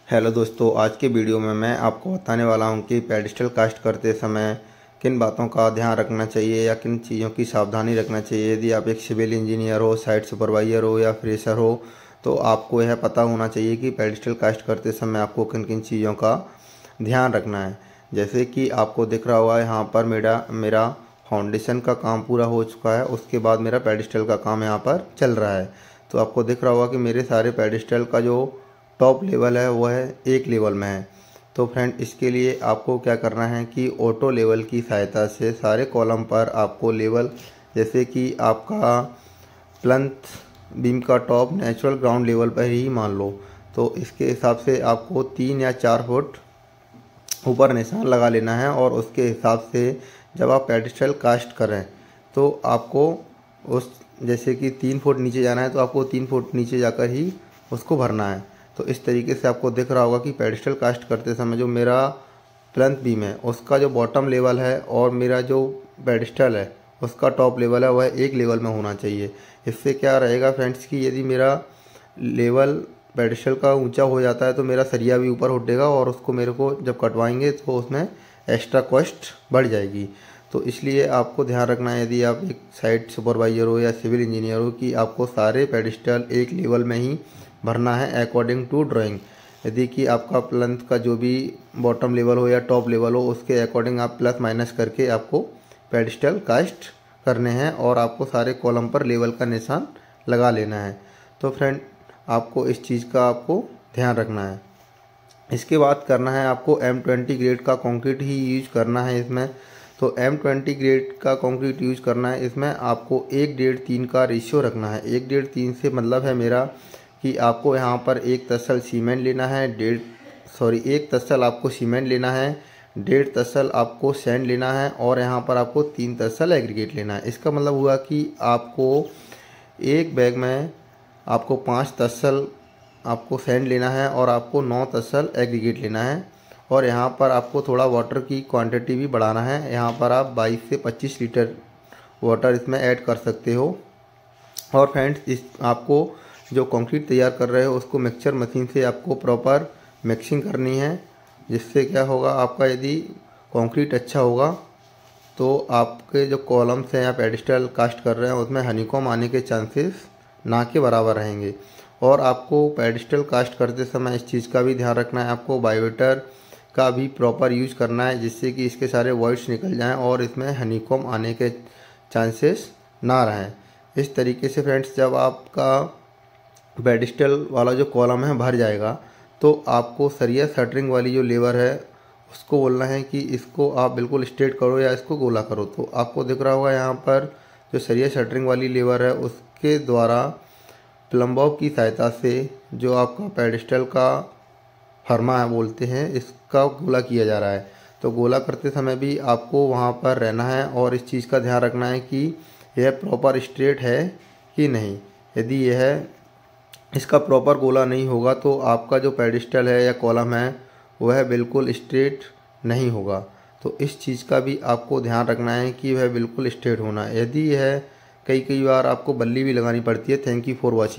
Hello दोस्तों, आज के वीडियो में मैं आपको बताने वाला हूं कि पेडिस्टल कास्ट करते समय किन बातों का ध्यान रखना चाहिए या किन चीज़ों की सावधानी रखना चाहिए। यदि आप एक सिविल इंजीनियर हो, साइट सुपरवाइज़र हो या फ्रेशर हो तो आपको यह पता होना चाहिए कि पेडिस्टल कास्ट करते समय आपको किन किन चीज़ों का ध्यान रखना है। जैसे कि आपको दिख रहा हुआ है यहाँ पर मेरा फाउंडेशन का काम पूरा हो चुका है, उसके बाद मेरा पेडिस्टल का काम यहाँ पर चल रहा है। तो आपको दिख रहा होगा कि मेरे सारे पेडिस्टल का जो टॉप लेवल है वो है एक लेवल में है। तो फ्रेंड, इसके लिए आपको क्या करना है कि ऑटो लेवल की सहायता से सारे कॉलम पर आपको लेवल, जैसे कि आपका प्लंथ बीम का टॉप नेचुरल ग्राउंड लेवल पर ही मान लो, तो इसके हिसाब से आपको 3 या 4 फुट ऊपर निशान लगा लेना है। और उसके हिसाब से जब आप पेडिस्टल कास्ट करें तो आपको उस, जैसे कि 3 फुट नीचे जाना है तो आपको 3 फुट नीचे जाकर ही उसको भरना है। तो इस तरीके से आपको दिख रहा होगा कि पेडिस्टल कास्ट करते समय जो मेरा प्लंथ बीम है उसका जो बॉटम लेवल है और मेरा जो पेडिस्टल है उसका टॉप लेवल है वह एक लेवल में होना चाहिए। इससे क्या रहेगा फ्रेंड्स कि यदि मेरा लेवल पेडिस्टल का ऊंचा हो जाता है तो मेरा सरिया भी ऊपर उठेगा और उसको मेरे को जब कटवाएंगे तो उसमें एक्स्ट्रा कॉस्ट बढ़ जाएगी। तो इसलिए आपको ध्यान रखना है, यदि आप एक साइट सुपरवाइज़र हो या सिविल इंजीनियर हो, कि आपको सारे पेडिस्टल एक लेवल में ही भरना है अकॉर्डिंग टू ड्राइंग। यदि कि आपका प्लंथ का जो भी बॉटम लेवल हो या टॉप लेवल हो उसके अकॉर्डिंग आप प्लस माइनस करके आपको पेडिस्टल कास्ट करने हैं और आपको सारे कॉलम पर लेवल का निशान लगा लेना है। तो फ्रेंड, आपको इस चीज़ का आपको ध्यान रखना है। इसके बाद करना है आपको M20 ग्रेड का कंक्रीट ही यूज करना है इसमें। तो M20 ग्रेड का कंक्रीट यूज करना है इसमें, आपको 1:3 का रेशियो रखना है। 1:3 से मतलब है मेरा कि आपको यहाँ पर एक तसल सीमेंट लेना है, एक तसल आपको सीमेंट लेना है, 1.5 तसल आपको सैंड लेना है और यहाँ पर आपको 3 तसल एग्रीगेट लेना है। इसका मतलब हुआ कि आपको एक बैग में आपको 5 तसल आपको सैंड लेना है और आपको 9 तसल एग्रीगेट लेना है। और यहाँ पर आपको थोड़ा वाटर की क्वांटिटी भी बढ़ाना है। यहाँ पर आप 22 से 25 लीटर वाटर इसमें ऐड कर सकते हो। और फ्रेंड्स, इस आपको जो कंक्रीट तैयार कर रहे हो उसको मिक्सचर मशीन से आपको प्रॉपर मिक्सिंग करनी है। जिससे क्या होगा, आपका यदि कंक्रीट अच्छा होगा तो आपके जो कॉलम्स हैं या पेडिस्टल कास्ट कर रहे हैं उसमें हनीकॉम आने के चांसेस ना के बराबर रहेंगे। और आपको पेडिस्टल कास्ट करते समय इस चीज़ का भी ध्यान रखना है, आपको बायोवेटर का भी प्रॉपर यूज करना है जिससे कि इसके सारे वॉइड्स निकल जाएं और इसमें हनीकॉम आने के चांसेस ना रहें। इस तरीके से फ्रेंड्स, जब आपका पेडिस्टल वाला जो कॉलम है भर जाएगा तो आपको सरिया शटरिंग वाली जो लेवर है उसको बोलना है कि इसको आप बिल्कुल स्ट्रेट करो या इसको गोला करो। तो आपको दिख रहा होगा यहाँ पर जो सरिया शटरिंग वाली लेवर है उसके द्वारा प्लम्बॉब की सहायता से जो आपका पेडिस्टल का फरमा है बोलते हैं, इसका गोला किया जा रहा है। तो गोला करते समय भी आपको वहाँ पर रहना है और इस चीज़ का ध्यान रखना है कि यह प्रॉपर स्ट्रेट है कि नहीं। यदि यह इसका प्रॉपर गोला नहीं होगा तो आपका जो पेडिस्टल है या कॉलम है वह बिल्कुल स्ट्रेट नहीं होगा। तो इस चीज़ का भी आपको ध्यान रखना है कि वह बिल्कुल स्ट्रेट होना है। यदि यह कई बार आपको बल्ली भी लगानी पड़ती है। Thank you for watching.